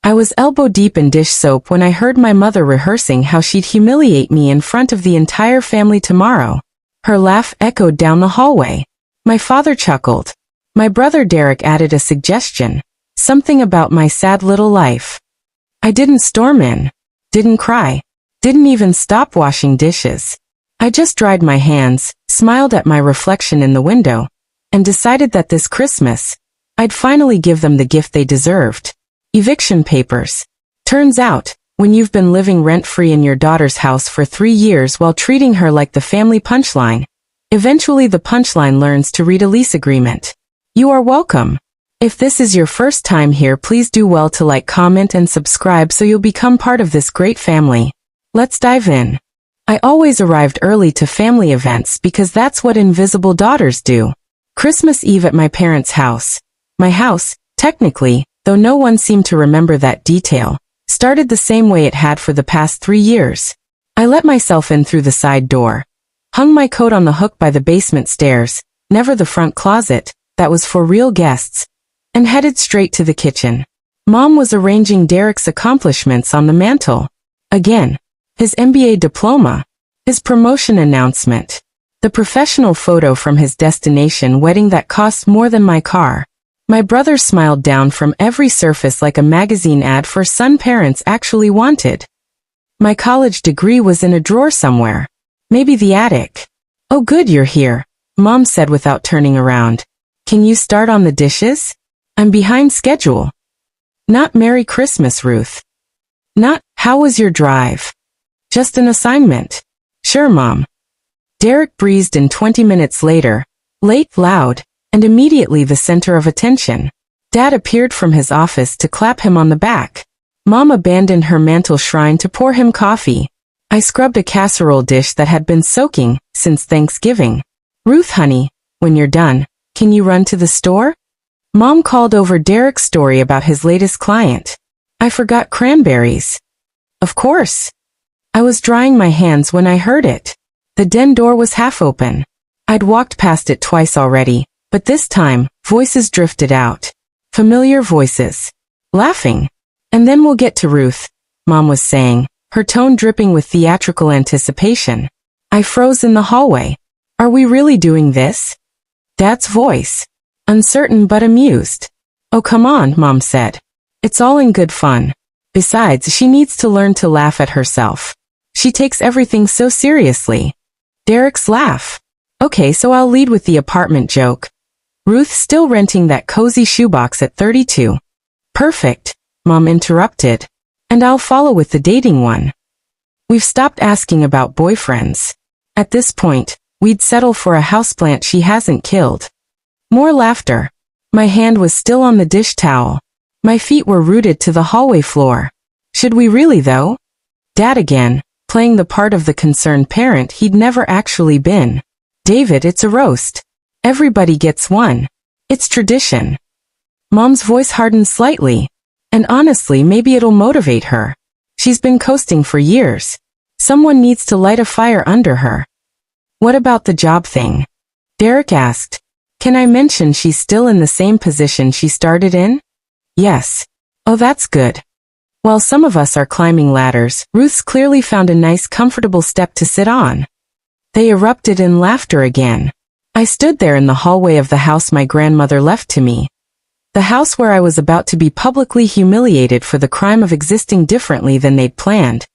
I was elbow-deep in dish soap when I heard my mother rehearsing how she'd humiliate me in front of the entire family tomorrow. Her laugh echoed down the hallway. My father chuckled. My brother Derek added a suggestion, something about my sad little life. I didn't storm in, didn't cry, didn't even stop washing dishes. I just dried my hands, smiled at my reflection in the window, and decided that this Christmas, I'd finally give them the gift they deserved. Eviction papers. Turns out, when you've been living rent-free in your daughter's house for 3 years while treating her like the family punchline, eventually the punchline learns to read a lease agreement. You are welcome. If this is your first time here, please do well to like, comment, and subscribe so you'll become part of this great family. Let's dive in. I always arrived early to family events because that's what invisible daughters do. Christmas Eve at my parents' house. My house, technically, though no one seemed to remember that detail, started the same way it had for the past 3 years. I let myself in through the side door, hung my coat on the hook by the basement stairs, never the front closet, that was for real guests, and headed straight to the kitchen. Mom was arranging Derek's accomplishments on the mantel. Again, his MBA diploma, his promotion announcement, the professional photo from his destination wedding that cost more than my car. My brother smiled down from every surface like a magazine ad for son parents actually wanted. My college degree was in a drawer somewhere. Maybe the attic. Oh good, you're here, Mom said without turning around. Can you start on the dishes? I'm behind schedule. Not Merry Christmas, Ruth. Not, how was your drive? Just an assignment. Sure, Mom. Derek breezed in 20 minutes later, late, loud, and immediately the center of attention. Dad appeared from his office to clap him on the back. Mom abandoned her mantel shrine to pour him coffee. I scrubbed a casserole dish that had been soaking since Thanksgiving. Ruth, honey, when you're done, can you run to the store? Mom called over Derek's story about his latest client. I forgot cranberries. Of course. I was drying my hands when I heard it. The den door was half open. I'd walked past it twice already, but this time, voices drifted out. Familiar voices. Laughing. And then we'll get to Ruth, Mom was saying, her tone dripping with theatrical anticipation. I froze in the hallway. Are we really doing this? Dad's voice. Uncertain but amused. Oh come on, Mom said. It's all in good fun. Besides, she needs to learn to laugh at herself. She takes everything so seriously. Derek's laugh. Okay, so I'll lead with the apartment joke. Ruth still renting that cozy shoebox at 32. Perfect, Mom interrupted. And I'll follow with the dating one. We've stopped asking about boyfriends. At this point, we'd settle for a houseplant she hasn't killed. More laughter. My hand was still on the dish towel. My feet were rooted to the hallway floor. Should we really though? Dad again, playing the part of the concerned parent he'd never actually been. David, it's a roast. Everybody gets one. It's tradition. Mom's voice hardened slightly. And honestly, maybe it'll motivate her. She's been coasting for years. Someone needs to light a fire under her. What about the job thing? Derek asked. Can I mention she's still in the same position she started in? Yes. Oh, that's good. While some of us are climbing ladders, Ruth's clearly found a nice comfortable step to sit on. They erupted in laughter again. I stood there in the hallway of the house my grandmother left to me. The house where I was about to be publicly humiliated for the crime of existing differently than they'd planned.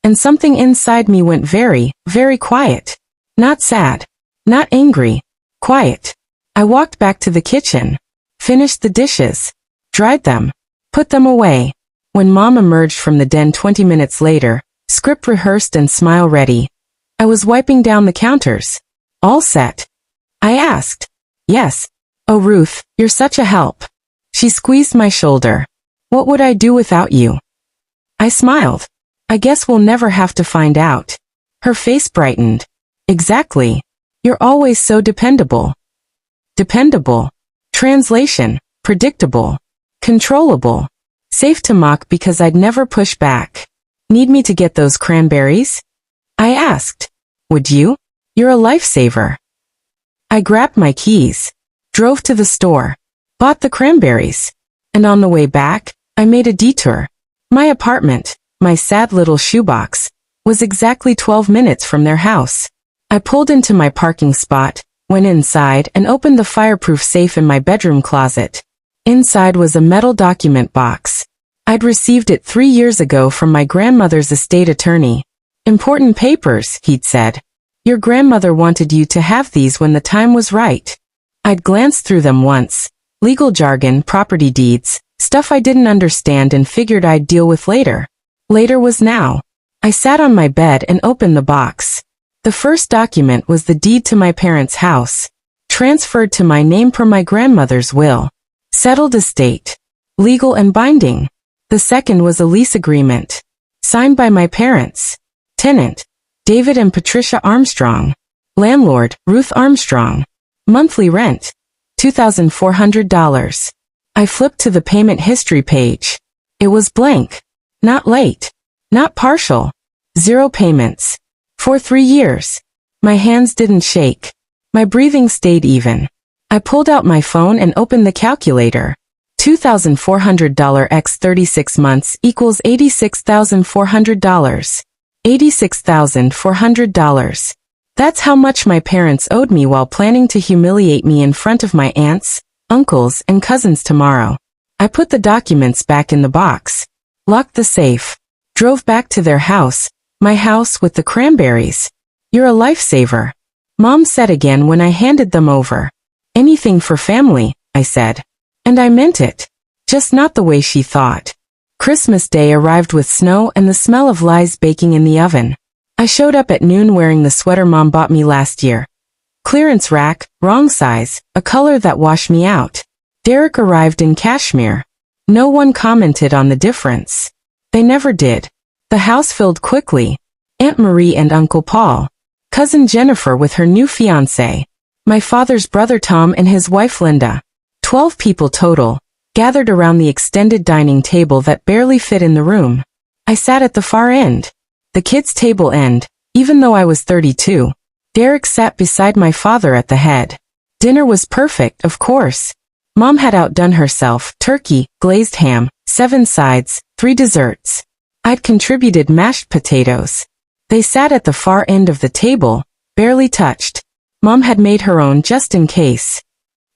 And something inside me went very, very quiet. Not sad. Not angry. Quiet. I walked back to the kitchen, finished the dishes, dried them, put them away. When Mom emerged from the den 20 minutes later, script rehearsed and smile ready, I was wiping down the counters. All set? I asked. Yes. Oh Ruth, you're such a help. She squeezed my shoulder. What would I do without you? I smiled. I guess we'll never have to find out. Her face brightened. Exactly. You're always so dependable. Dependable. Translation, predictable. Controllable. Safe to mock because I'd never push back. Need me to get those cranberries? I asked. Would you? You're a lifesaver. I grabbed my keys, drove to the store, bought the cranberries, and on the way back, I made a detour. My apartment, my sad little shoebox, was exactly 12 minutes from their house. I pulled into my parking spot, went inside and opened the fireproof safe in my bedroom closet. Inside was a metal document box. I'd received it 3 years ago from my grandmother's estate attorney. Important papers, he'd said. Your grandmother wanted you to have these when the time was right. I'd glanced through them once. Legal jargon, property deeds, stuff I didn't understand and figured I'd deal with later. Later was now. I sat on my bed and opened the box. The first document was the deed to my parents' house, transferred to my name per my grandmother's will. Settled estate. Legal and binding. The second was a lease agreement, signed by my parents. Tenant, David and Patricia Armstrong. Landlord, Ruth Armstrong. Monthly rent, $2,400. I flipped to the payment history page. It was blank. Not late. Not partial. 0 payments. For 3 years. My hands didn't shake. My breathing stayed even. I pulled out my phone and opened the calculator. $2,400 x 36 months equals $86,400. $86,400. That's how much my parents owed me while planning to humiliate me in front of my aunts, uncles, and cousins tomorrow. I put the documents back in the box, locked the safe, drove back to their house, my house with the cranberries. You're a lifesaver, Mom said again when I handed them over. Anything for family, I said. And I meant it. Just not the way she thought. Christmas Day arrived with snow and the smell of lies baking in the oven. I showed up at noon wearing the sweater Mom bought me last year. Clearance rack, wrong size, a color that washed me out. Derek arrived in cashmere. No one commented on the difference. They never did. The house filled quickly. Aunt Marie and Uncle Paul. Cousin Jennifer with her new fiancé. My father's brother Tom and his wife Linda. 12 people total, gathered around the extended dining table that barely fit in the room. I sat at the far end. The kids' table end, even though I was 32. Derek sat beside my father at the head. Dinner was perfect, of course. Mom had outdone herself, turkey, glazed ham, 7 sides, 3 desserts. I'd contributed mashed potatoes. They sat at the far end of the table, barely touched. Mom had made her own just in case.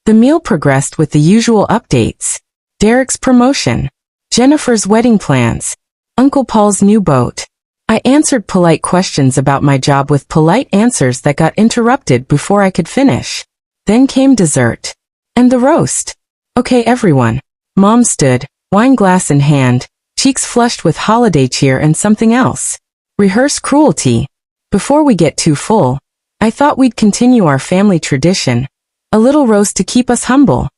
The meal progressed with the usual updates. Derek's promotion. Jennifer's wedding plans. Uncle Paul's new boat. I answered polite questions about my job with polite answers that got interrupted before I could finish. Then came dessert. And the roast. Okay everyone. Mom stood, wine glass in hand, cheeks flushed with holiday cheer and something else. Rehearse cruelty. Before we get too full, I thought we'd continue our family tradition. A little roast to keep us humble.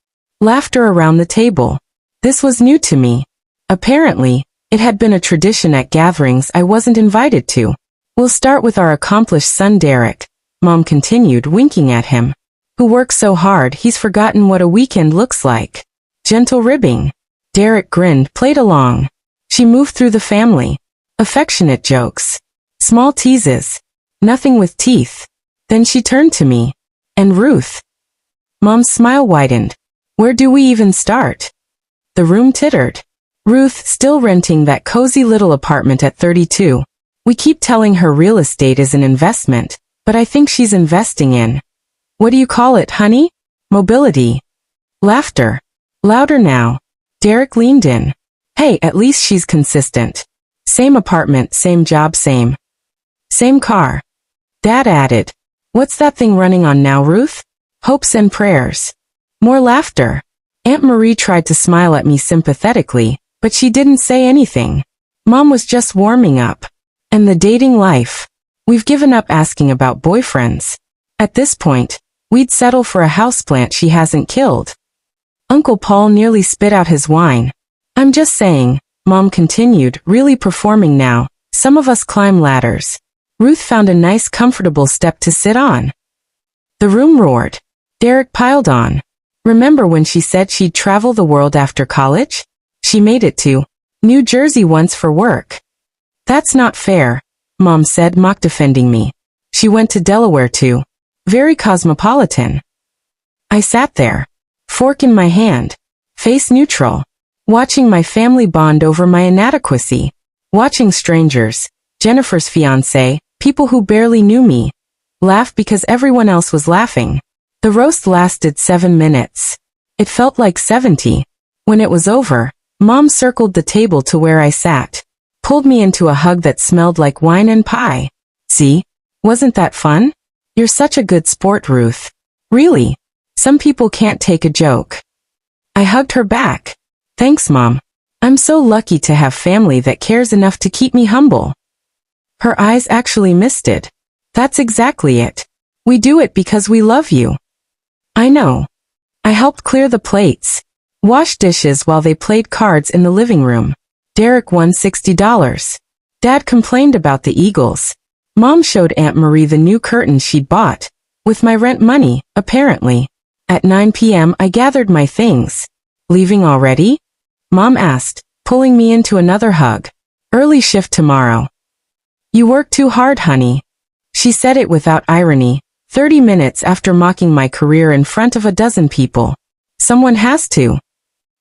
Laughter around the table. This was new to me. Apparently, it had been a tradition at gatherings I wasn't invited to. We'll start with our accomplished son Derek, Mom continued, winking at him. Who works so hard he's forgotten what a weekend looks like. Gentle ribbing. Derek grinned, played along. She moved through the family. Affectionate jokes. Small teases. Nothing with teeth. Then she turned to me. And Ruth. Mom's smile widened. Where do we even start? The room tittered. Ruth, still renting that cozy little apartment at 32. We keep telling her real estate is an investment, but I think she's investing in. What do you call it, honey? Mobility. Laughter. Louder now. Derek leaned in. Hey, at least she's consistent. Same apartment, same job, same car. Dad added. What's that thing running on now, Ruth? Hopes and prayers. More laughter. Aunt Marie tried to smile at me sympathetically, but she didn't say anything. Mom was just warming up. And the dating life. We've given up asking about boyfriends. At this point, we'd settle for a houseplant she hasn't killed. Uncle Paul nearly spit out his wine. I'm just saying, Mom continued, really performing now. Some of us climb ladders. Ruth found a nice comfortable step to sit on. The room roared. Derek piled on. Remember when she said she'd travel the world after college? She made it to New Jersey once for work. That's not fair, Mom said, mock defending me. She went to Delaware too. Very cosmopolitan. I sat there, fork in my hand, face neutral. Watching my family bond over my inadequacy. Watching strangers, Jennifer's fiancé, people who barely knew me, laugh because everyone else was laughing. The roast lasted 7 minutes. It felt like 70. When it was over, Mom circled the table to where I sat, pulled me into a hug that smelled like wine and pie. See? Wasn't that fun? You're such a good sport, Ruth. Really? Some people can't take a joke. I hugged her back. Thanks, Mom. I'm so lucky to have family that cares enough to keep me humble. Her eyes actually misted. That's exactly it. We do it because we love you. I know. I helped clear the plates, wash dishes while they played cards in the living room. Derek won $60. Dad complained about the Eagles. Mom showed Aunt Marie the new curtains she'd bought, with my rent money, apparently. At 9 p.m. I gathered my things. Leaving already? Mom asked, pulling me into another hug. Early shift tomorrow. You work too hard, honey. She said it without irony, 30 minutes after mocking my career in front of a dozen people. Someone has to.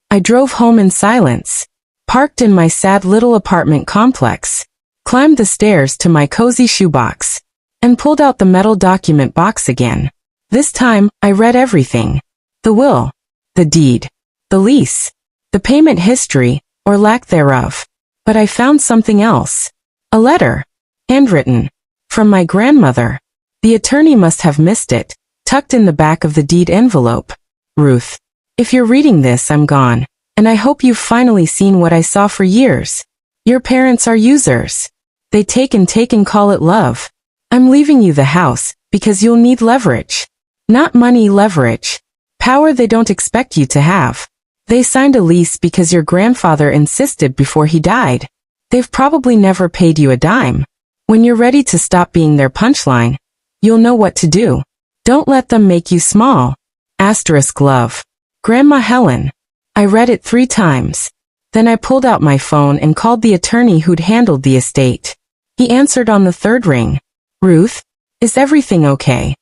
I drove home in silence, parked in my sad little apartment complex, climbed the stairs to my cozy shoebox, and pulled out the metal document box again. This time, I read everything. The will, the deed, the lease, the payment history, or lack thereof. But I found something else. A letter. Handwritten. From my grandmother. The attorney must have missed it, tucked in the back of the deed envelope. Ruth. If you're reading this, I'm gone. And I hope you've finally seen what I saw for years. Your parents are users. They take and call it love. I'm leaving you the house, because you'll need leverage. Not money, leverage. Power they don't expect you to have. They signed a lease because your grandfather insisted before he died. They've probably never paid you a dime. When you're ready to stop being their punchline, you'll know what to do. Don't let them make you small. Asterisk love. Grandma Helen. I read it 3 times. Then I pulled out my phone and called the attorney who'd handled the estate. He answered on the 3rd ring. Ruth, is everything okay?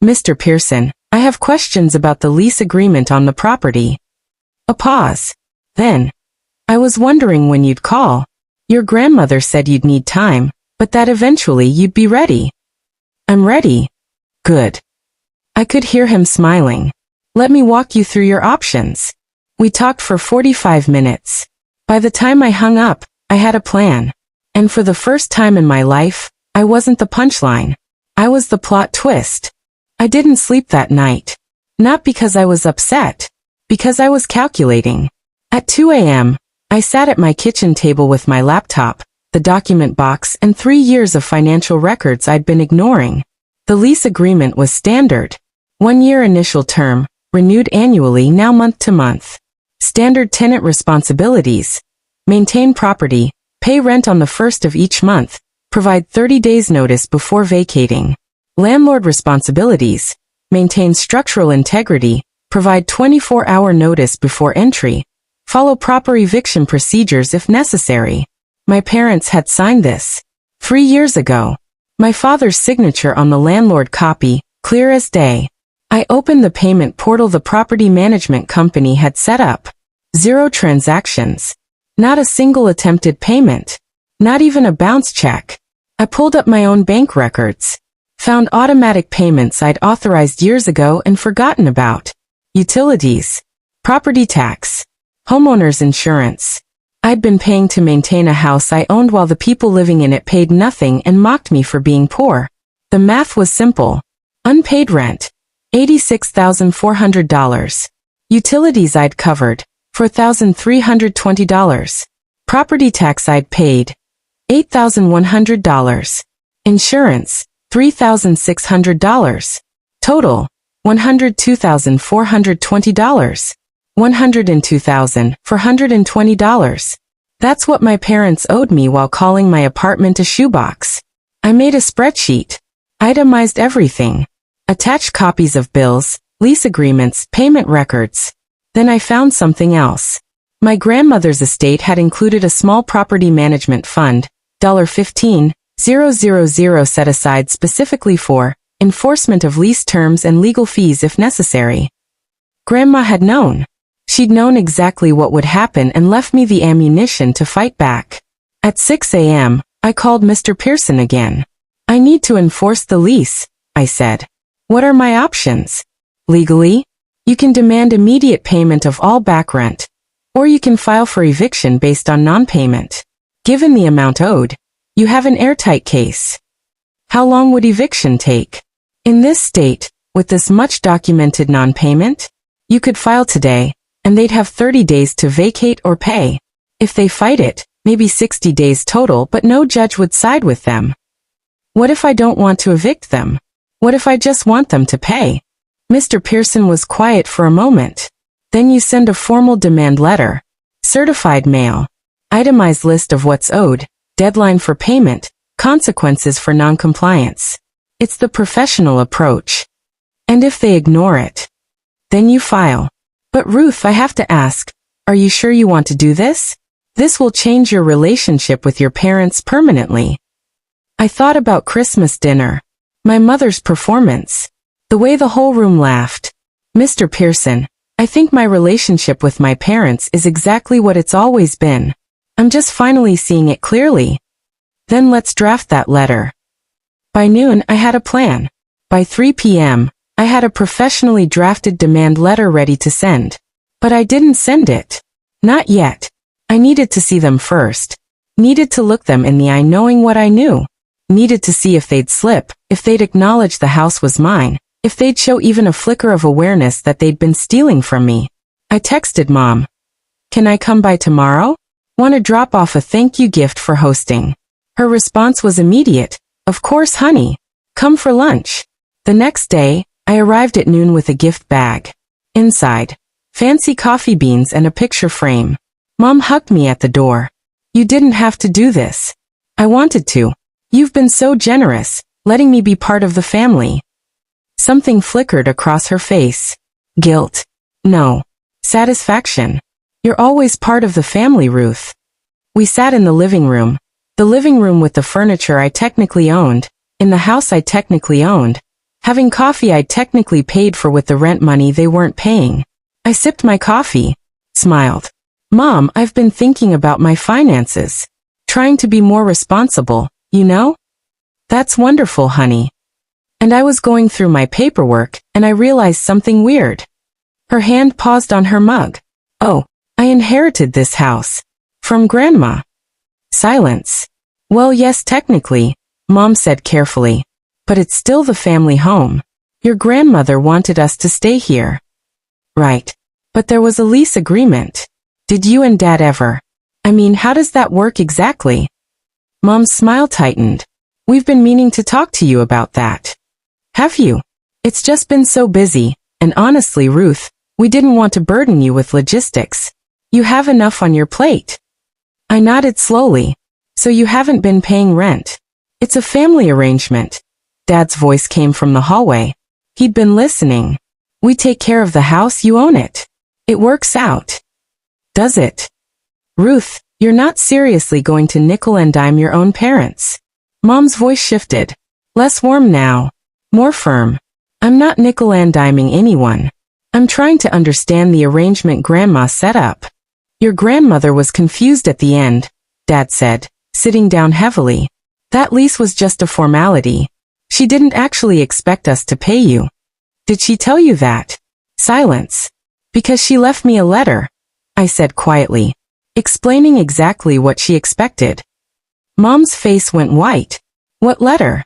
Mr. Pearson, I have questions about the lease agreement on the property. A pause. Then, I was wondering when you'd call. Your grandmother said you'd need time, but that eventually you'd be ready. I'm ready. Good. I could hear him smiling. Let me walk you through your options. We talked for 45 minutes. By the time I hung up, I had a plan. And for the first time in my life, I wasn't the punchline. I was the plot twist. I didn't sleep that night. Not because I was upset. Because I was calculating. At 2 a.m., I sat at my kitchen table with my laptop, the document box, and 3 years of financial records I'd been ignoring. The lease agreement was standard. 1-year initial term, renewed annually, now month to month. Standard tenant responsibilities. Maintain property, pay rent on the 1st of each month, provide 30 days notice before vacating. Landlord responsibilities. Maintain structural integrity, provide 24-hour notice before entry, follow proper eviction procedures if necessary. My parents had signed this 3 years ago. My father's signature on the landlord copy, clear as day. I opened the payment portal the property management company had set up. 0 transactions. Not a single attempted payment. Not even a bounce check. I pulled up my own bank records. Found automatic payments I'd authorized years ago and forgotten about. Utilities. Property tax. Homeowner's insurance. I'd been paying to maintain a house I owned while the people living in it paid nothing and mocked me for being poor. The math was simple. Unpaid rent. $86,400. Utilities I'd covered. $4,320. Property tax I'd paid. $8,100. Insurance. $3,600. Total. $102,420. $102,420. That's what my parents owed me while calling my apartment a shoebox. I made a spreadsheet. Itemized everything. Attached copies of bills, lease agreements, payment records. Then I found something else. My grandmother's estate had included a small property management fund, $15,000 set aside specifically for enforcement of lease terms and legal fees if necessary. Grandma had known. She'd known exactly what would happen and left me the ammunition to fight back. At 6 a.m., I called Mr. Pearson again. I need to enforce the lease, I said. What are my options? Legally, you can demand immediate payment of all back rent, or you can file for eviction based on non-payment. Given the amount owed, you have an airtight case. How long would eviction take? In this state, with this much documented non-payment, you could file today, and they'd have 30 days to vacate or pay. If they fight it, maybe 60 days total, but no judge would side with them. What if I don't want to evict them? What if I just want them to pay? Mr. Pearson was quiet for a moment. Then you send a formal demand letter. Certified mail. Itemized list of what's owed, deadline for payment, consequences for non-compliance. It's the professional approach. And if they ignore it, then you file. But Ruth, I have to ask, are you sure you want to do this? This will change your relationship with your parents permanently. I thought about Christmas dinner, my mother's performance, the way the whole room laughed. Mr. Pearson, I think my relationship with my parents is exactly what it's always been. I'm just finally seeing it clearly. Then let's draft that letter. By noon, I had a plan. By 3 p.m., I had a professionally drafted demand letter ready to send. But I didn't send it. Not yet. I needed to see them first. Needed to look them in the eye knowing what I knew. Needed to see if they'd slip, if they'd acknowledge the house was mine, if they'd show even a flicker of awareness that they'd been stealing from me. I texted Mom. Can I come by tomorrow? Want to drop off a thank you gift for hosting. Her response was immediate. Of course, honey. Come for lunch. The next day, I arrived at noon with a gift bag. Inside, fancy coffee beans and a picture frame. Mom hugged me at the door. You didn't have to do this. I wanted to. You've been so generous, letting me be part of the family. Something flickered across her face. Guilt. No. Satisfaction. You're always part of the family, Ruth. We sat in the living room with the furniture I technically owned, in the house I technically owned, having coffee I technically paid for with the rent money they weren't paying. I sipped my coffee, smiled. Mom, I've been thinking about my finances. Trying to be more responsible, you know? That's wonderful, honey. And I was going through my paperwork, and I realized something weird. Her hand paused on her mug. Oh, I inherited this house. From Grandma. Silence. Well, yes, technically, Mom said carefully. But it's still the family home. Your grandmother wanted us to stay here. Right. But there was a lease agreement. Did you and Dad ever? I mean, how does that work exactly? Mom's smile tightened. We've been meaning to talk to you about that. Have you? It's just been so busy, and honestly, Ruth, we didn't want to burden you with logistics. You have enough on your plate. I nodded slowly. So you haven't been paying rent. It's a family arrangement. Dad's voice came from the hallway. He'd been listening. We take care of the house, you own it. It works out. Does it? Ruth, you're not seriously going to nickel and dime your own parents. Mom's voice shifted. Less warm now. More firm. I'm not nickel and diming anyone. I'm trying to understand the arrangement Grandma set up. Your grandmother was confused at the end, Dad said, sitting down heavily. That lease was just a formality. She didn't actually expect us to pay you. Did she tell you that? Silence. Because she left me a letter, I said quietly, explaining exactly what she expected. Mom's face went white. What letter?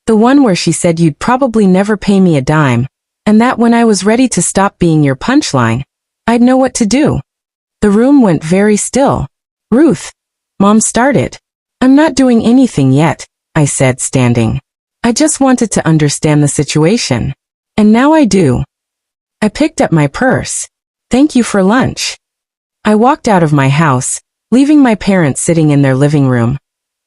The one where she said you'd probably never pay me a dime, and that when I was ready to stop being your punchline, I'd know what to do. The room went very still. Ruth, Mom started. I'm not doing anything yet, I said, standing. I just wanted to understand the situation. And now I do. I picked up my purse. Thank you for lunch. I walked out of my house, leaving my parents sitting in their living room,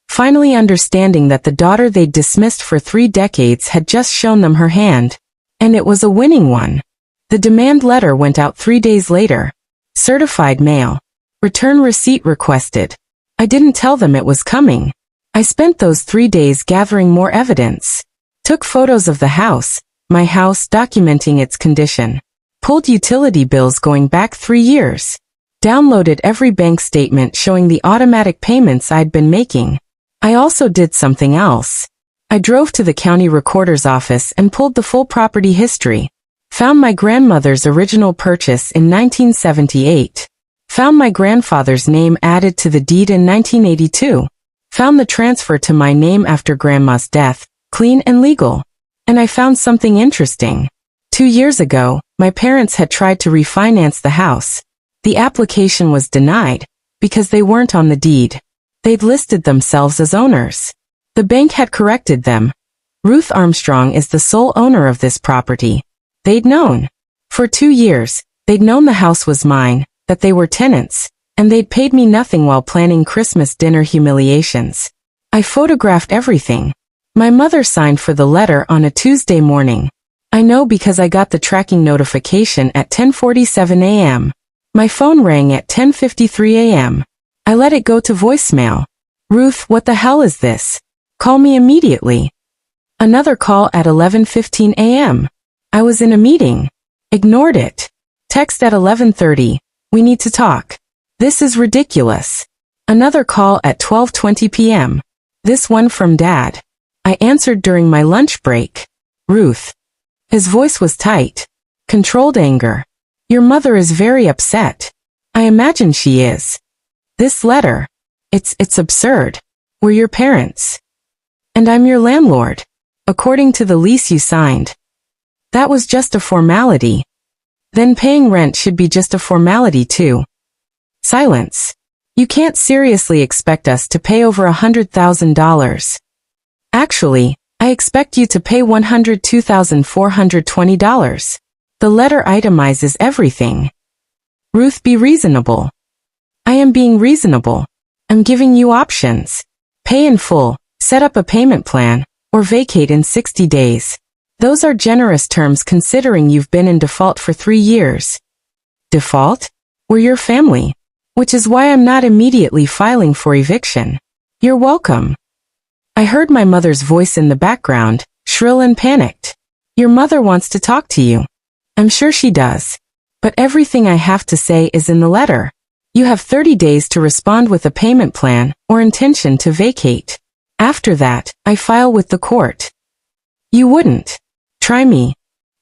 finally understanding that the daughter they'd dismissed for 3 decades had just shown them her hand. And it was a winning one. The demand letter went out 3 days later. Certified mail. Return receipt requested. I didn't tell them it was coming. I spent those 3 days gathering more evidence. Took photos of the house, my house, documenting its condition. Pulled utility bills going back 3 years. Downloaded every bank statement showing the automatic payments I'd been making. I also did something else. I drove to the county recorder's office and pulled the full property history. Found my grandmother's original purchase in 1978. Found my grandfather's name added to the deed in 1982. Found the transfer to my name after Grandma's death, clean and legal. And I found something interesting. 2 years ago, my parents had tried to refinance the house. The application was denied because they weren't on the deed. They'd listed themselves as owners. The bank had corrected them. Ruth Armstrong is the sole owner of this property. They'd known. For 2 years, they'd known the house was mine, that they were tenants, and they'd paid me nothing while planning Christmas dinner humiliations. I photographed everything. My mother signed for the letter on a Tuesday morning. I know because I got the tracking notification at 10:47 a.m. My phone rang at 10:53 a.m. I let it go to voicemail. Ruth, what the hell is this? Call me immediately. Another call at 11:15 a.m. I was in a meeting. Ignored it. Text at 11:30. We need to talk. This is ridiculous. Another call at 12:20 p.m. This one from Dad. I answered during my lunch break. Ruth. His voice was tight. Controlled anger. Your mother is very upset. I imagine she is. This letter. It's absurd. We're your parents. And I'm your landlord. According to the lease you signed. That was just a formality. Then paying rent should be just a formality too. Silence. You can't seriously expect us to pay over $100,000. Actually, I expect you to pay $102,420. The letter itemizes everything. Ruth, be reasonable. I am being reasonable. I'm giving you options. Pay in full, set up a payment plan, or vacate in 60 days. Those are generous terms considering you've been in default for 3 years. Default? We're your family. Which is why I'm not immediately filing for eviction. You're welcome. I heard my mother's voice in the background, shrill and panicked. Your mother wants to talk to you. I'm sure she does. But everything I have to say is in the letter. You have 30 days to respond with a payment plan or intention to vacate. After that, I file with the court. You wouldn't. Try me.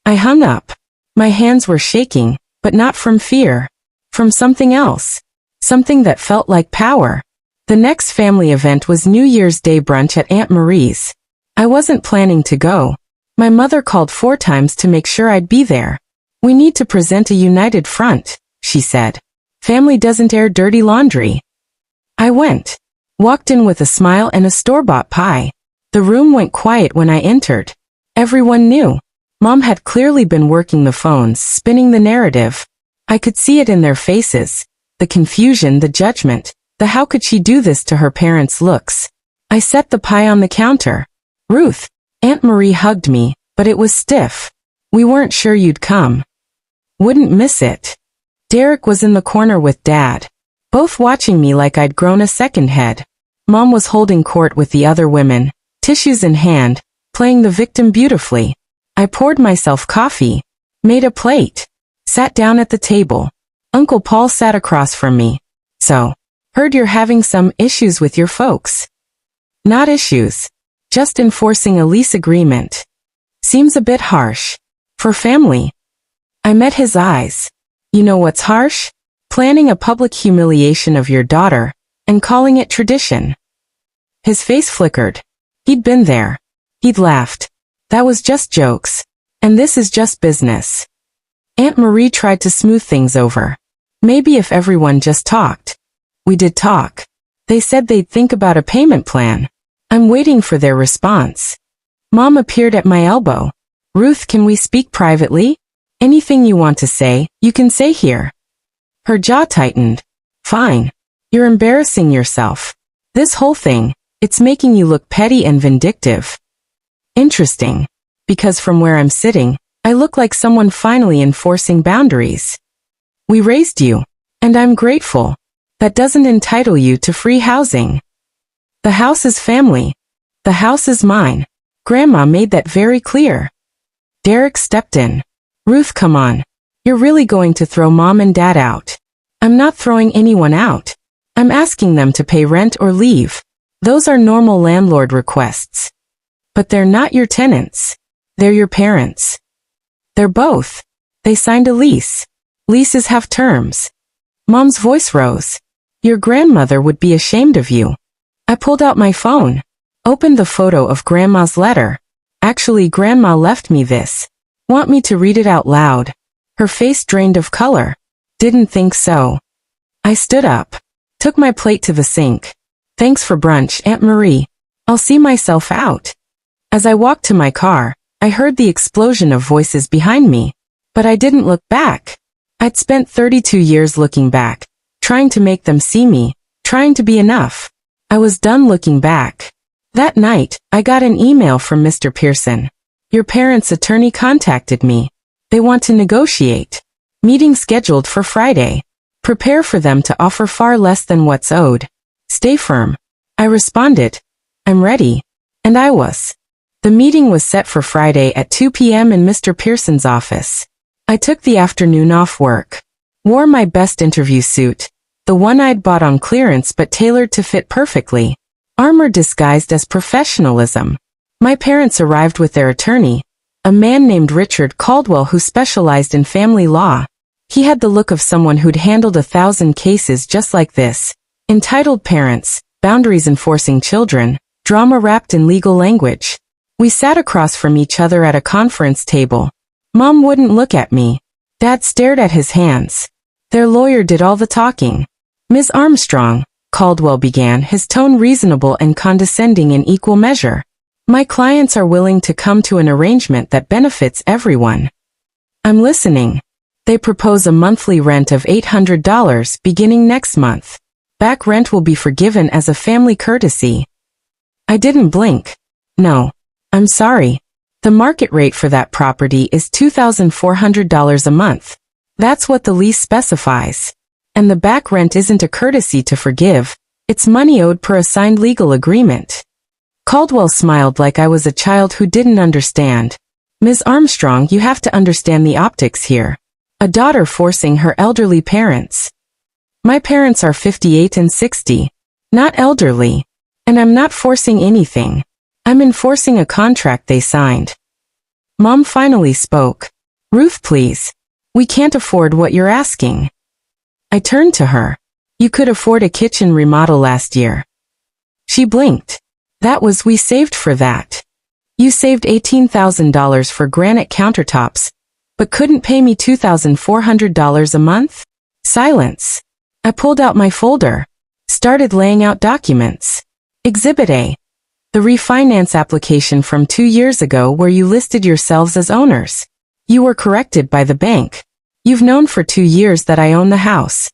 I hung up. My hands were shaking, but not from fear. From something else. Something that felt like power. The next family event was New Year's Day brunch at Aunt Marie's. I wasn't planning to go. My mother called 4 times to make sure I'd be there. We need to present a united front, she said. Family doesn't air dirty laundry. I went. Walked in with a smile and a store-bought pie. The room went quiet when I entered. Everyone knew. Mom had clearly been working the phones, spinning the narrative. I could see it in their faces. The confusion, the judgment, the how could she do this to her parents' looks. I set the pie on the counter. Ruth. Aunt Marie hugged me, but it was stiff. We weren't sure you'd come. Wouldn't miss it. Derek was in the corner with Dad, both watching me like I'd grown a second head. Mom was holding court with the other women, tissues in hand, playing the victim beautifully. I poured myself coffee, made a plate, sat down at the table. Uncle Paul sat across from me. So, heard you're having some issues with your folks. Not issues. Just enforcing a lease agreement. Seems a bit harsh. For family. I met his eyes. You know what's harsh? Planning a public humiliation of your daughter, and calling it tradition. His face flickered. He'd been there. He'd laughed. That was just jokes. And this is just business. Aunt Marie tried to smooth things over. Maybe if everyone just talked. We did talk. They said they'd think about a payment plan. I'm waiting for their response. Mom appeared at my elbow. Ruth, can we speak privately? Anything you want to say, you can say here. Her jaw tightened. Fine. You're embarrassing yourself. This whole thing, it's making you look petty and vindictive. Interesting. Because from where I'm sitting, I look like someone finally enforcing boundaries. We raised you, and I'm grateful. That doesn't entitle you to free housing. The house is family. The house is mine. Grandma made that very clear. Derek stepped in. Ruth, come on. You're really going to throw mom and dad out. I'm not throwing anyone out. I'm asking them to pay rent or leave. Those are normal landlord requests. But they're not your tenants. They're your parents. They're both. They signed a lease. Leases have terms. Mom's voice rose. Your grandmother would be ashamed of you. I pulled out my phone. Opened the photo of Grandma's letter. Actually, Grandma left me this. Want me to read it out loud? Her face drained of color. Didn't think so. I stood up. Took my plate to the sink. Thanks for brunch, Aunt Marie. I'll see myself out. As I walked to my car, I heard the explosion of voices behind me. But I didn't look back. I'd spent 32 years looking back, trying to make them see me, trying to be enough. I was done looking back. That night, I got an email from Mr. Pearson. Your parents' attorney contacted me. They want to negotiate. Meeting scheduled for Friday. Prepare for them to offer far less than what's owed. Stay firm. I responded. I'm ready. And I was. The meeting was set for Friday at 2 p.m. in Mr. Pearson's office. I took the afternoon off work. Wore my best interview suit. The one I'd bought on clearance but tailored to fit perfectly. Armor disguised as professionalism. My parents arrived with their attorney, a man named Richard Caldwell who specialized in family law. He had the look of someone who'd handled 1,000 cases just like this. Entitled parents, boundaries enforcing children, drama wrapped in legal language. We sat across from each other at a conference table. Mom wouldn't look at me. Dad stared at his hands. Their lawyer did all the talking. Ms. Armstrong, Caldwell began, his tone reasonable and condescending in equal measure. My clients are willing to come to an arrangement that benefits everyone. I'm listening. They propose a monthly rent of $800 beginning next month. Back rent will be forgiven as a family courtesy. I didn't blink. No. I'm sorry. The market rate for that property is $2,400 a month. That's what the lease specifies. And the back rent isn't a courtesy to forgive. It's money owed per a signed legal agreement. Caldwell smiled like I was a child who didn't understand. Ms. Armstrong, you have to understand the optics here. A daughter forcing her elderly parents. My parents are 58 and 60. Not elderly. And I'm not forcing anything. I'm enforcing a contract they signed. Mom finally spoke. Ruth, please. We can't afford what you're asking. I turned to her. You could afford a kitchen remodel last year. She blinked. We saved for that. You saved $18,000 for granite countertops, but couldn't pay me $2,400 a month? Silence. I pulled out my folder. Started laying out documents. Exhibit A. The refinance application from 2 years ago where you listed yourselves as owners. You were corrected by the bank. You've known for 2 years that I own the house.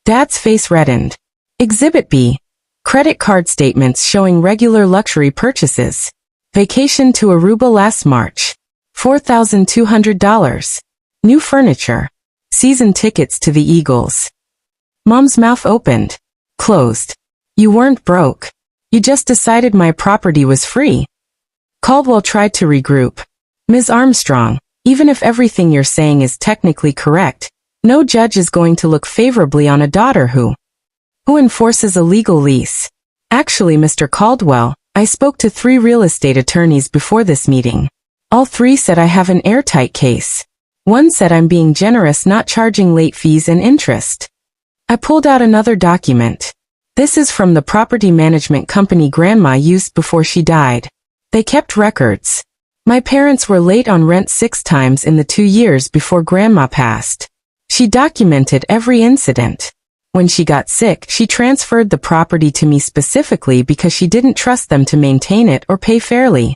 Dad's face reddened. Exhibit B. Credit card statements showing regular luxury purchases. Vacation to Aruba last March. $4,200. New furniture. Season tickets to the Eagles. Mom's mouth opened. Closed. You weren't broke. You just decided my property was free. Caldwell tried to regroup. Ms. Armstrong, even if everything you're saying is technically correct, no judge is going to look favorably on a daughter who enforces a legal lease. Actually, Mr. Caldwell, I spoke to 3 real estate attorneys before this meeting. All 3 said I have an airtight case. One said I'm being generous not charging late fees and interest. I pulled out another document. This is from the property management company Grandma used before she died. They kept records. My parents were late on rent 6 times in the 2 years before Grandma passed. She documented every incident. When she got sick, she transferred the property to me specifically because she didn't trust them to maintain it or pay fairly.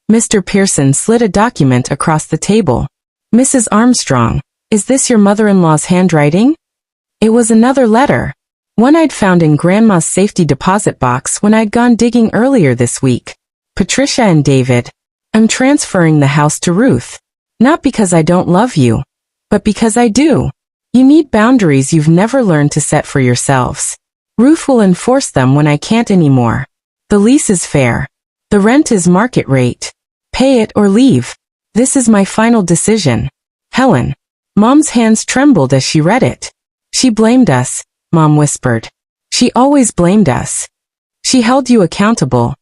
Mr. Pearson slid a document across the table. Mrs. Armstrong, is this your mother-in-law's handwriting? It was another letter. One I'd found in Grandma's safety deposit box when I'd gone digging earlier this week. Patricia and David, I'm transferring the house to Ruth. Not because I don't love you, but because I do. You need boundaries you've never learned to set for yourselves. Ruth will enforce them when I can't anymore. The lease is fair. The rent is market rate. Pay it or leave. This is my final decision. Helen. Mom's hands trembled as she read it. She blamed us, Mom whispered. She always blamed us. She held you accountable.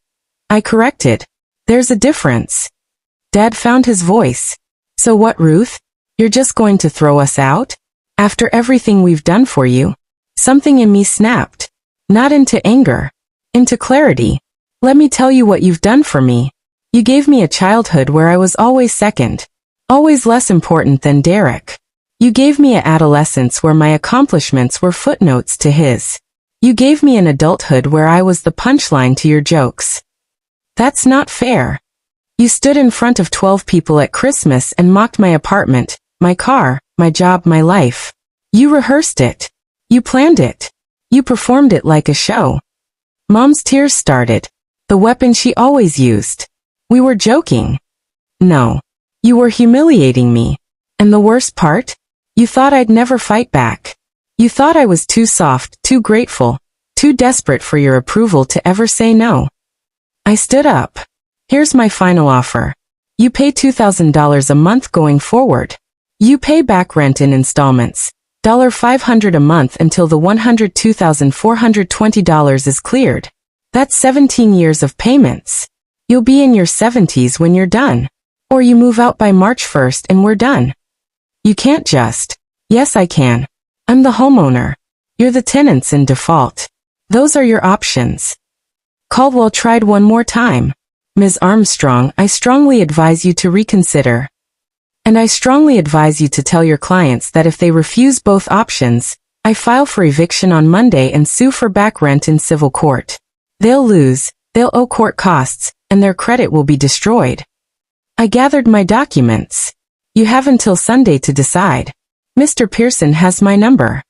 I corrected. There's a difference. Dad found his voice. So what, Ruth? You're just going to throw us out? After everything we've done for you? Something in me snapped. Not into anger. Into clarity. Let me tell you what you've done for me. You gave me a childhood where I was always second. Always less important than Derek. You gave me an adolescence where my accomplishments were footnotes to his. You gave me an adulthood where I was the punchline to your jokes. That's not fair. You stood in front of 12 people at Christmas and mocked my apartment, my car, my job, my life. You rehearsed it. You planned it. You performed it like a show. Mom's tears started. The weapon she always used. We were joking. No. You were humiliating me. And the worst part? You thought I'd never fight back. You thought I was too soft, too grateful, too desperate for your approval to ever say no. I stood up. Here's my final offer. You pay $2,000 a month going forward. You pay back rent in installments, $500 a month until the $102,420 is cleared. That's 17 years of payments. You'll be in your 70s when you're done. Or you move out by March 1st and we're done. You can't just. Yes, I can. I'm the homeowner. You're the tenants in default. Those are your options. Caldwell tried one more time. Ms. Armstrong, I strongly advise you to reconsider. And I strongly advise you to tell your clients that if they refuse both options, I file for eviction on Monday and sue for back rent in civil court. They'll lose, they'll owe court costs, and their credit will be destroyed. I gathered my documents. You have until Sunday to decide. Mr. Pearson has my number.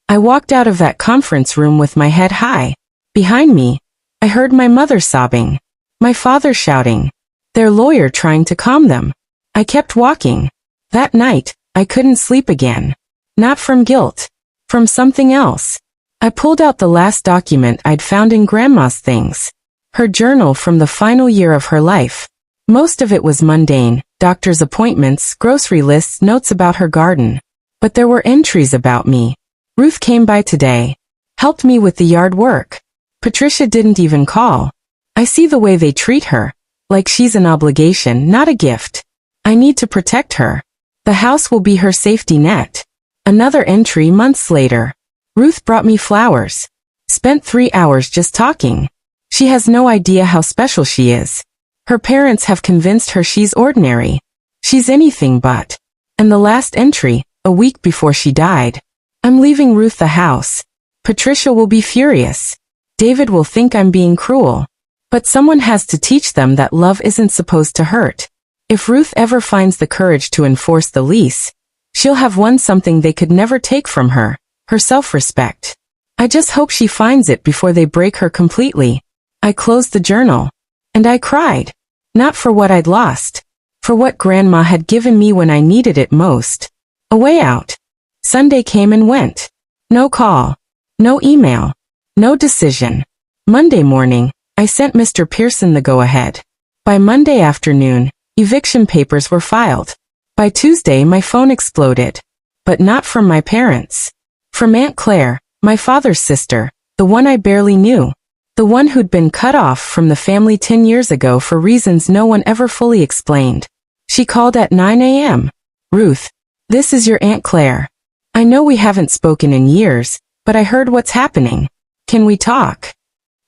I walked out of that conference room with my head high. Behind me, I heard my mother sobbing. My father shouting. Their lawyer trying to calm them. I kept walking. That night, I couldn't sleep again. Not from guilt. From something else. I pulled out the last document I'd found in Grandma's things. Her journal from the final year of her life. Most of it was mundane, doctor's appointments, grocery lists, notes about her garden. But there were entries about me. Ruth came by today. Helped me with the yard work. Patricia didn't even call. I see the way they treat her. Like she's an obligation, not a gift. I need to protect her. The house will be her safety net. Another entry months later. Ruth brought me flowers. Spent 3 hours just talking. She has no idea how special she is. Her parents have convinced her she's ordinary. She's anything but. And the last entry, a week before she died. I'm leaving Ruth the house. Patricia will be furious. David will think I'm being cruel. But someone has to teach them that love isn't supposed to hurt. If Ruth ever finds the courage to enforce the lease, she'll have won something they could never take from her, her self-respect. I just hope she finds it before they break her completely. I closed the journal. And I cried. Not for what I'd lost. For what Grandma had given me when I needed it most. A way out. Sunday came and went. No call. No email. No decision. Monday morning, I sent Mr. Pearson the go-ahead. By Monday afternoon, eviction papers were filed. By Tuesday my phone exploded. But not from my parents. From Aunt Claire, my father's sister, the one I barely knew. The one who'd been cut off from the family 10 years ago for reasons no one ever fully explained. She called at 9 a.m. Ruth, this is your Aunt Claire. I know we haven't spoken in years, but I heard what's happening. Can we talk?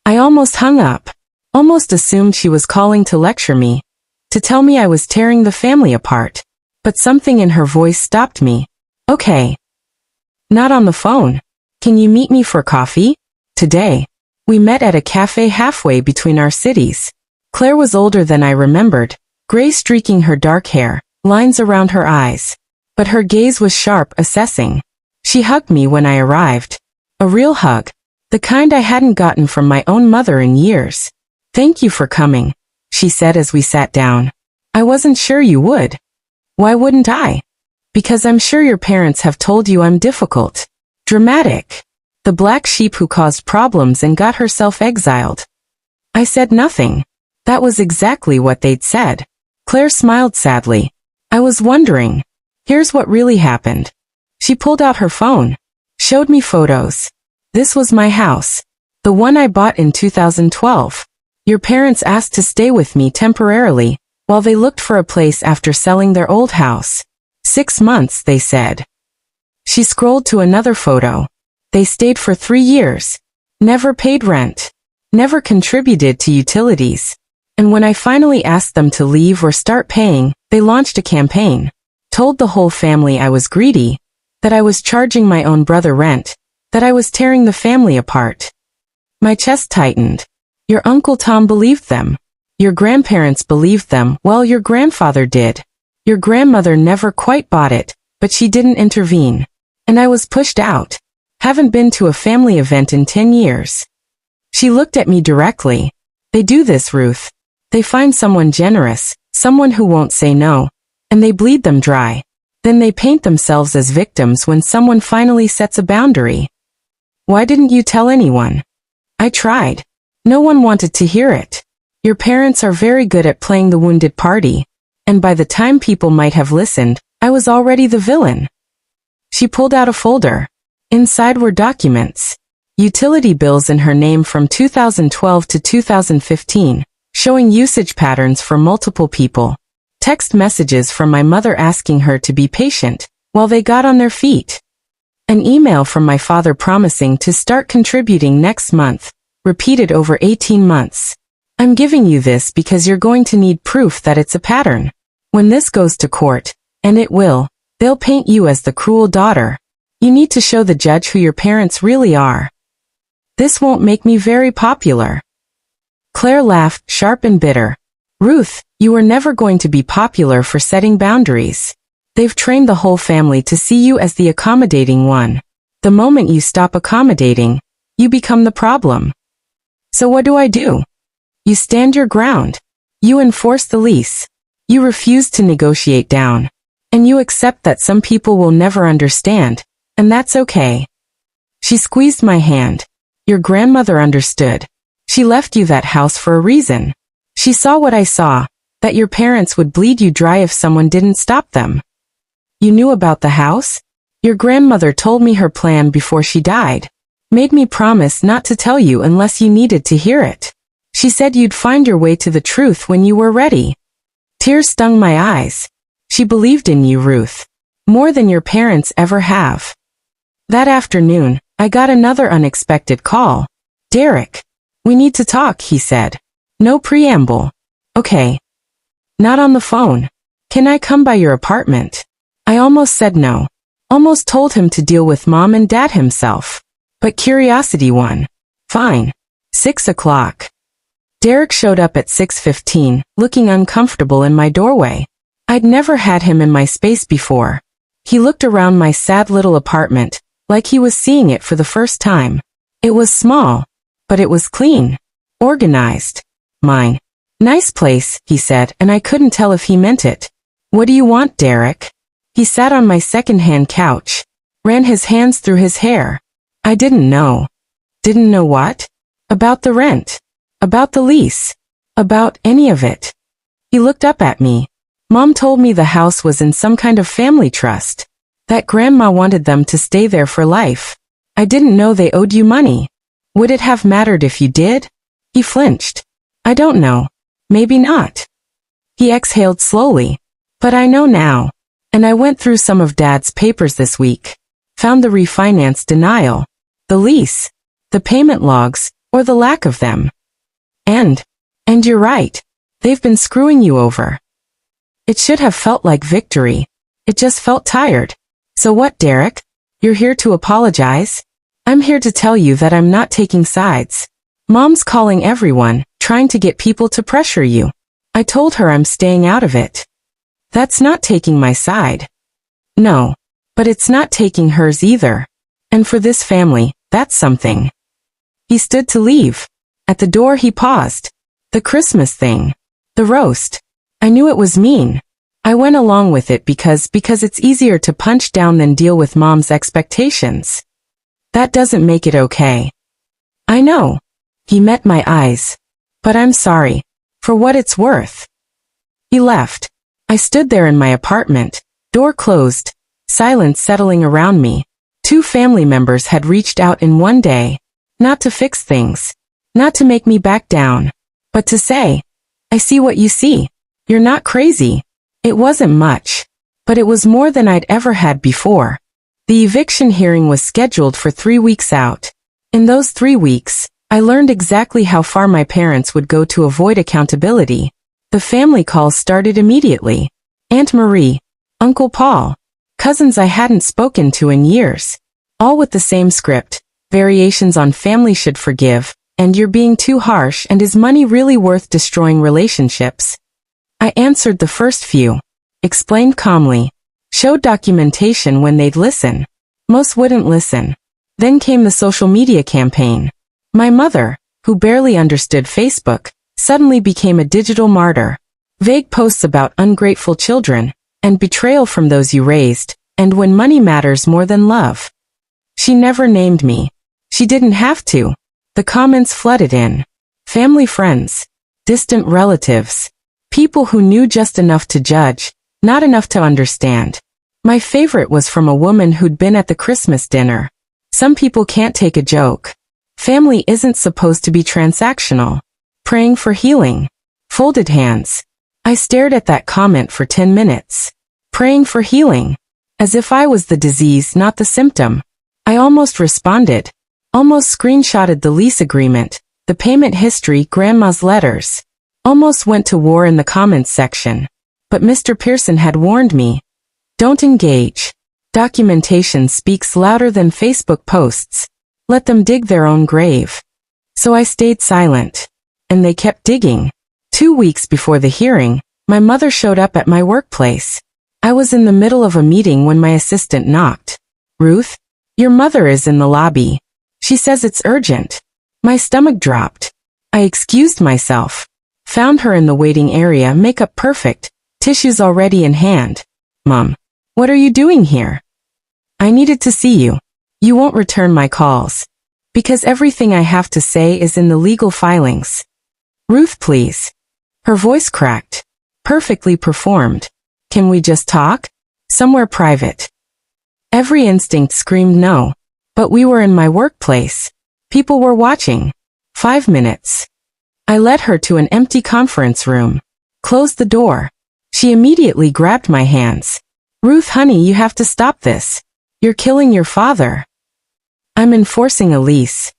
I almost hung up. Almost assumed she was calling to lecture me. To tell me I was tearing the family apart. But something in her voice stopped me. Okay. Not on the phone. Can you meet me for coffee? Today. We met at a cafe halfway between our cities. Claire was older than I remembered, gray streaking her dark hair, lines around her eyes. But her gaze was sharp, assessing. She hugged me when I arrived. A real hug. The kind I hadn't gotten from my own mother in years. Thank you for coming, she said as we sat down. I wasn't sure you would. Why wouldn't I? Because I'm sure your parents have told you I'm difficult. Dramatic. The black sheep who caused problems and got herself exiled. I said nothing. That was exactly what they'd said. Claire smiled sadly. I was wondering. Here's what really happened. She pulled out her phone, showed me photos. This was my house. The one I bought in 2012. Your parents asked to stay with me temporarily, while they looked for a place after selling their old house. 6 months, they said. She scrolled to another photo. They stayed for 3 years. Never paid rent. Never contributed to utilities. And when I finally asked them to leave or start paying, they launched a campaign. Told the whole family I was greedy, that I was charging my own brother rent, that I was tearing the family apart. My chest tightened. Your Uncle Tom believed them. Your grandparents believed them. Well, your grandfather did. Your grandmother never quite bought it, but she didn't intervene. And I was pushed out. Haven't been to a family event in 10 years. She looked at me directly. They do this, Ruth. They find someone generous, someone who won't say no, and they bleed them dry. Then they paint themselves as victims when someone finally sets a boundary. Why didn't you tell anyone? I tried. No one wanted to hear it. Your parents are very good at playing the wounded party, and by the time people might have listened, I was already the villain. She pulled out a folder. Inside were documents. Utility bills in her name from 2012 to 2015, showing usage patterns for multiple people. Text messages from my mother asking her to be patient, while they got on their feet. An email from my father promising to start contributing next month, repeated over 18 months. I'm giving you this because you're going to need proof that it's a pattern. When this goes to court, and it will, they'll paint you as the cruel daughter. You need to show the judge who your parents really are. This won't make me very popular. Claire laughed, sharp and bitter. Ruth, you were never going to be popular for setting boundaries. They've trained the whole family to see you as the accommodating one. The moment you stop accommodating, you become the problem. So what do? You stand your ground. You enforce the lease. You refuse to negotiate down. And you accept that some people will never understand, and that's okay. She squeezed my hand. Your grandmother understood. She left you that house for a reason. She saw what I saw, that your parents would bleed you dry if someone didn't stop them. You knew about the house? Your grandmother told me her plan before she died. Made me promise not to tell you unless you needed to hear it. She said you'd find your way to the truth when you were ready. Tears stung my eyes. She believed in you, Ruth. More than your parents ever have. That afternoon, I got another unexpected call. Derek. We need to talk, he said. No preamble. Okay. Not on the phone. Can I come by your apartment? I almost said no. Almost told him to deal with Mom and Dad himself. But curiosity won. Fine. 6 o'clock. Derek showed up at 6:15, looking uncomfortable in my doorway. I'd never had him in my space before. He looked around my sad little apartment, like he was seeing it for the first time. It was small, but it was clean. Organized. Mine. Nice place, he said, and I couldn't tell if he meant it. What do you want, Derek? He sat on my second-hand couch, ran his hands through his hair. I didn't know. Didn't know what? About the rent. About the lease. About any of it. He looked up at me. Mom told me the house was in some kind of family trust. That Grandma wanted them to stay there for life. I didn't know they owed you money. Would it have mattered if you did? He flinched. I don't know. Maybe not. He exhaled slowly. But I know now. And I went through some of Dad's papers this week. Found the refinance denial. The lease. The payment logs, or the lack of them. And you're right. They've been screwing you over. It should have felt like victory. It just felt tired. So what, Derek? You're here to apologize? I'm here to tell you that I'm not taking sides. Mom's calling everyone, trying to get people to pressure you. I told her I'm staying out of it. That's not taking my side. No. But it's not taking hers either. And for this family, that's something. He stood to leave. At the door he paused. The Christmas thing. The roast. I knew it was mean. I went along with it because it's easier to punch down than deal with Mom's expectations. That doesn't make it okay. I know. He met my eyes. But I'm sorry. For what it's worth. He left. I stood there in my apartment, Door closed. Silence settling around me. 2 family members had reached out in one day. Not to fix things. Not to make me back down. But to say, I see what you see. You're not crazy. It wasn't much. But it was more than I'd ever had before. The eviction hearing was scheduled for 3 weeks out. In those 3 weeks, I learned exactly how far my parents would go to avoid accountability. The family calls started immediately. Aunt Marie, Uncle Paul, cousins I hadn't spoken to in years. All with the same script, variations on family should forgive, and you're being too harsh, and is money really worth destroying relationships? I answered the first few. Explained calmly. Showed documentation when they'd listen. Most wouldn't listen. Then came the social media campaign. My mother, who barely understood Facebook, suddenly became a digital martyr. Vague posts about ungrateful children, and betrayal from those you raised, and when money matters more than love. She never named me. She didn't have to. The comments flooded in. Family friends. Distant relatives. People who knew just enough to judge, not enough to understand. My favorite was from a woman who'd been at the Christmas dinner. Some people can't take a joke. Family isn't supposed to be transactional. Praying for healing. Folded hands. I stared at that comment for 10 minutes. Praying for healing. As if I was the disease, not the symptom. I almost responded. Almost screenshotted the lease agreement, the payment history, grandma's letters. Almost went to war in the comments section. But Mr. Pearson had warned me. Don't engage. Documentation speaks louder than Facebook posts. Let them dig their own grave. So I stayed silent. And they kept digging. 2 weeks before the hearing, my mother showed up at my workplace. I was in the middle of a meeting when my assistant knocked. Ruth, your mother is in the lobby. She says it's urgent. My stomach dropped. I excused myself. Found her in the waiting area, makeup perfect, tissues already in hand. Mom, what are you doing here? I needed to see you. You won't return my calls. Because everything I have to say is in the legal filings. Ruth, please. Her voice cracked. Perfectly performed. Can we just talk? Somewhere private. Every instinct screamed no. But we were in my workplace. People were watching. 5 minutes. I led her to an empty conference room. Closed the door. She immediately grabbed my hands. Ruth, honey, you have to stop this. You're killing your father. I'm enforcing a lease.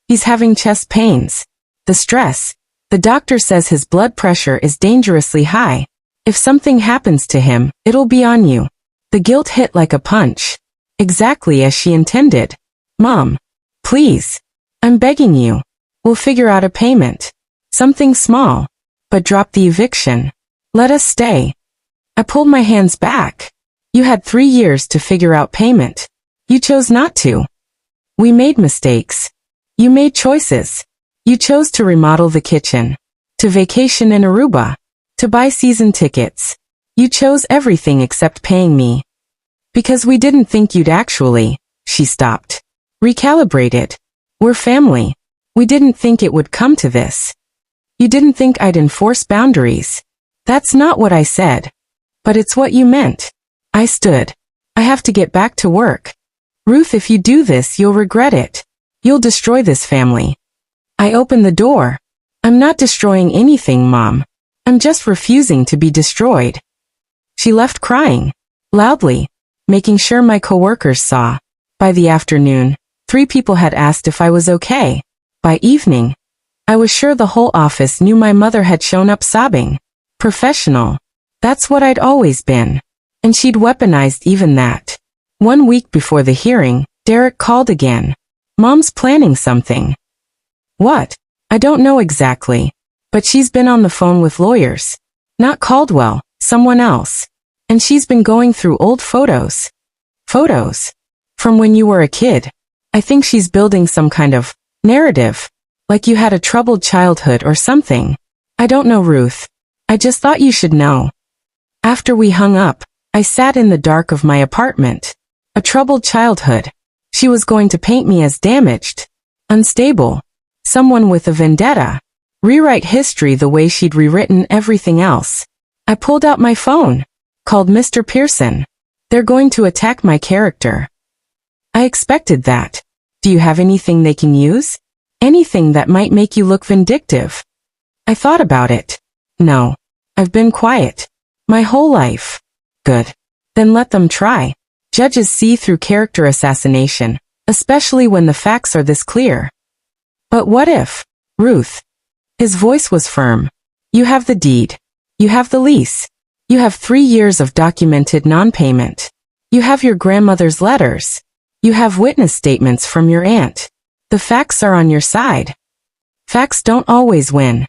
He's having chest pains. The stress. The doctor says his blood pressure is dangerously high. If something happens to him, it'll be on you. The guilt hit like a punch. Exactly as she intended. Mom, please. I'm begging you. We'll figure out a payment. Something small. But drop the eviction. Let us stay. I pulled my hands back. You had 3 years to figure out payment. You chose not to. We made mistakes. You made choices. You chose to remodel the kitchen. To vacation in Aruba. To buy season tickets. You chose everything except paying me. Because we didn't think you'd actually. She stopped. Recalibrate it. We're family. We didn't think it would come to this. You didn't think I'd enforce boundaries. That's not what I said. But it's what you meant. I stood. I have to get back to work. Ruth, if you do this, you'll regret it. You'll destroy this family. I opened the door. I'm not destroying anything, Mom. I'm just refusing to be destroyed. She left crying. Loudly. Making sure my coworkers saw. By the afternoon, 3 people had asked if I was okay. By evening, I was sure the whole office knew my mother had shown up sobbing. Professional. That's what I'd always been. And she'd weaponized even that. 1 week before the hearing, Derek called again. Mom's planning something. What? I don't know exactly. But she's been on the phone with lawyers. Not Caldwell, someone else. And she's been going through old photos. Photos? From when you were a kid. I think she's building some kind of narrative. Like you had a troubled childhood or something. I don't know, Ruth. I just thought you should know. After we hung up, I sat in the dark of my apartment. A troubled childhood. She was going to paint me as damaged. Unstable. Someone with a vendetta. Rewrite history the way she'd rewritten everything else. I pulled out my phone. Called Mr. Pearson. They're going to attack my character. I expected that. Do you have anything they can use? Anything that might make you look vindictive? I thought about it. No. I've been quiet. My whole life. Good. Then let them try. Judges see through character assassination, especially when the facts are this clear. But what if, Ruth? His voice was firm. You have the deed. You have the lease. You have 3 years of documented non-payment. You have your grandmother's letters. You have witness statements from your aunt. The facts are on your side. Facts don't always win.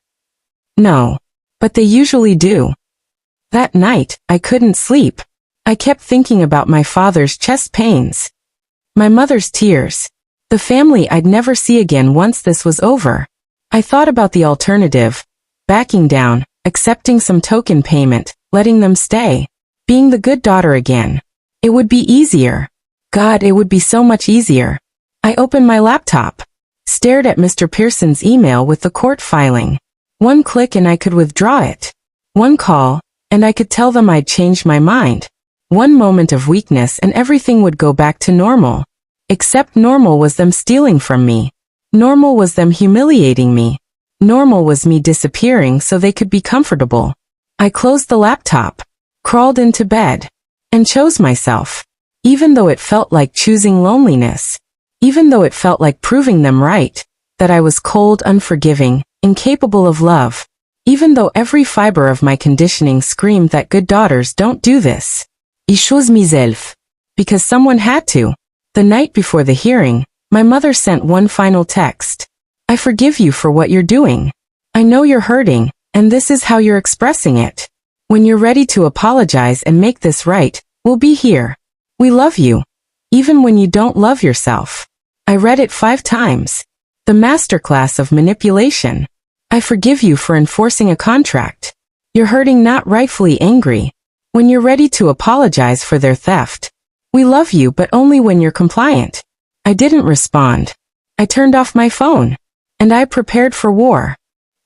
No. But they usually do. That night, I couldn't sleep. I kept thinking about my father's chest pains. My mother's tears. The family I'd never see again once this was over. I thought about the alternative. Backing down, accepting some token payment, letting them stay. Being the good daughter again. It would be easier. God, it would be so much easier. I opened my laptop. Stared at Mr. Pearson's email with the court filing. One click and I could withdraw it. One call, and I could tell them I'd changed my mind. One moment of weakness and everything would go back to normal. Except normal was them stealing from me. Normal was them humiliating me. Normal was me disappearing so they could be comfortable. I closed the laptop, crawled into bed, and chose myself. Even though it felt like choosing loneliness. Even though it felt like proving them right, that I was cold, unforgiving, incapable of love. Even though every fiber of my conditioning screamed that good daughters don't do this. I chose myself. Because someone had to. The night before the hearing, my mother sent one final text. I forgive you for what you're doing. I know you're hurting, and this is how you're expressing it. When you're ready to apologize and make this right, we'll be here. We love you. Even when you don't love yourself. I read it 5 times. The masterclass of manipulation. I forgive you for enforcing a contract. You're hurting, not rightfully angry. When you're ready to apologize for their theft. We love you, but only when you're compliant. I didn't respond. I turned off my phone. And I prepared for war.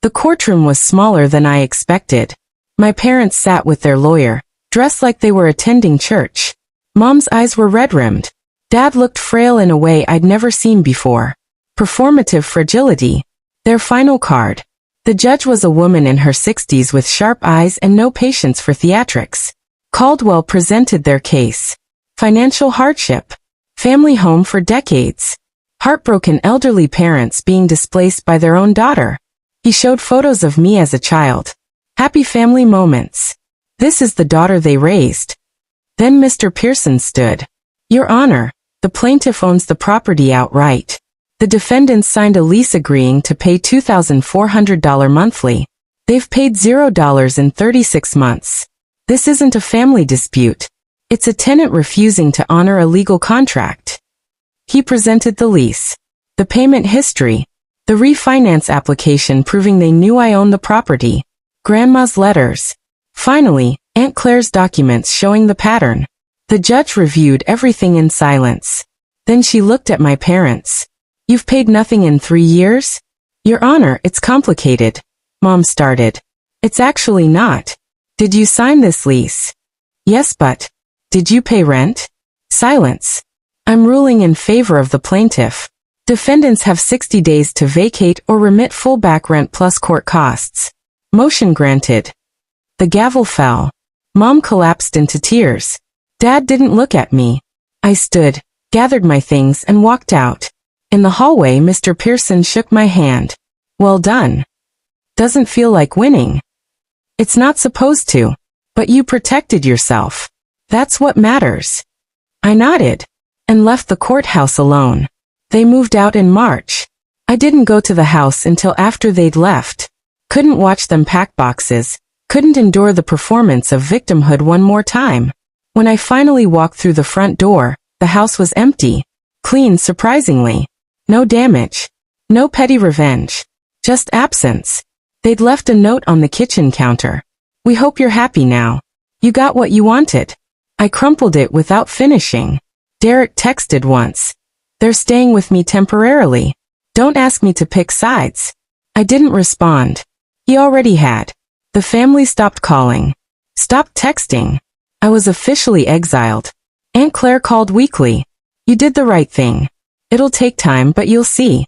The courtroom was smaller than I expected. My parents sat with their lawyer, dressed like they were attending church. Mom's eyes were red-rimmed. Dad looked frail in a way I'd never seen before. Performative fragility. Their final card. The judge was a woman in her 60s with sharp eyes and no patience for theatrics. Caldwell presented their case. Financial hardship. Family home for decades. Heartbroken elderly parents being displaced by their own daughter. He showed photos of me as a child. Happy family moments. This is the daughter they raised. Then Mr. Pearson stood. Your Honor, the plaintiff owns the property outright. The defendants signed a lease agreeing to pay $2,400 monthly. They've paid $0 in 36 months. This isn't a family dispute. It's a tenant refusing to honor a legal contract. He presented the lease, the payment history, the refinance application proving they knew I owned the property, Grandma's letters. Finally, Aunt Claire's documents showing the pattern. The judge reviewed everything in silence. Then she looked at my parents. You've paid nothing in 3 years? Your Honor, it's complicated. Mom started. It's actually not. Did you sign this lease? Yes, but. Did you pay rent? Silence. I'm ruling in favor of the plaintiff. Defendants have 60 days to vacate or remit full back rent plus court costs. Motion granted. The gavel fell. Mom collapsed into tears. Dad didn't look at me. I stood, gathered my things and walked out. In the hallway, Mr. Pearson shook my hand. Well done. Doesn't feel like winning. It's not supposed to. But you protected yourself. That's what matters. I nodded. And left the courthouse alone. They moved out in March. I didn't go to the house until after they'd left. Couldn't watch them pack boxes. Couldn't endure the performance of victimhood one more time. When I finally walked through the front door, the house was empty. Clean, surprisingly. No damage. No petty revenge. Just absence. They'd left a note on the kitchen counter. We hope you're happy now. You got what you wanted. I crumpled it without finishing. Derek texted once. They're staying with me temporarily. Don't ask me to pick sides. I didn't respond. He already had. The family stopped calling. Stopped texting. I was officially exiled. Aunt Claire called weakly. You did the right thing. It'll take time, but you'll see.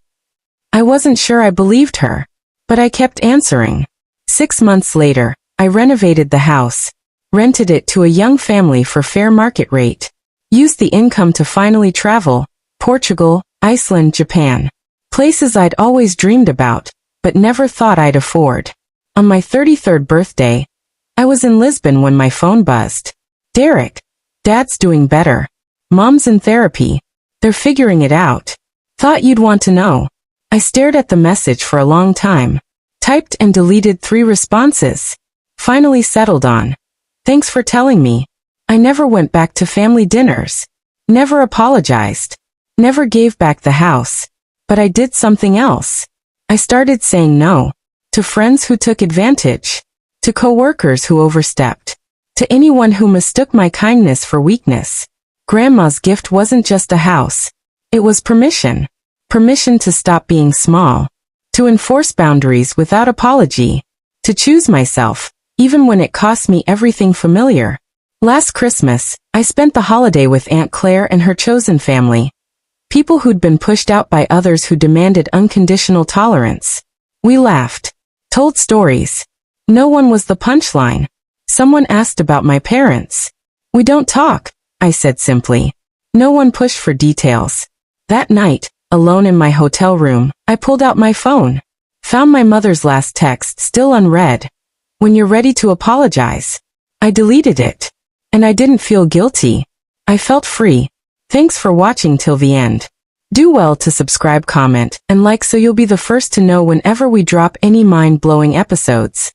I wasn't sure I believed her, but I kept answering. 6 months later, I renovated the house, rented it to a young family for fair market rate, used the income to finally travel, Portugal, Iceland, Japan. Places I'd always dreamed about, but never thought I'd afford. On my 33rd birthday, I was in Lisbon when my phone buzzed. Derek. Dad's doing better. Mom's in therapy. They're figuring it out. Thought you'd want to know. I stared at the message for a long time. Typed and deleted 3 responses. Finally settled on. Thanks for telling me. I never went back to family dinners. Never apologized. Never gave back the house. But I did something else. I started saying no. To friends who took advantage. To coworkers who overstepped. To anyone who mistook my kindness for weakness. Grandma's gift wasn't just a house. It was permission. Permission to stop being small. To enforce boundaries without apology. To choose myself, even when it cost me everything familiar. Last Christmas, I spent the holiday with Aunt Claire and her chosen family. People who'd been pushed out by others who demanded unconditional tolerance. We laughed. Told stories. No one was the punchline. Someone asked about my parents. We don't talk, I said simply. No one pushed for details. That night, alone in my hotel room, I pulled out my phone. Found my mother's last text still unread. When you're ready to apologize. I deleted it. And I didn't feel guilty. I felt free. Thanks for watching till the end. Do well to subscribe, comment, and like so you'll be the first to know whenever we drop any mind-blowing episodes.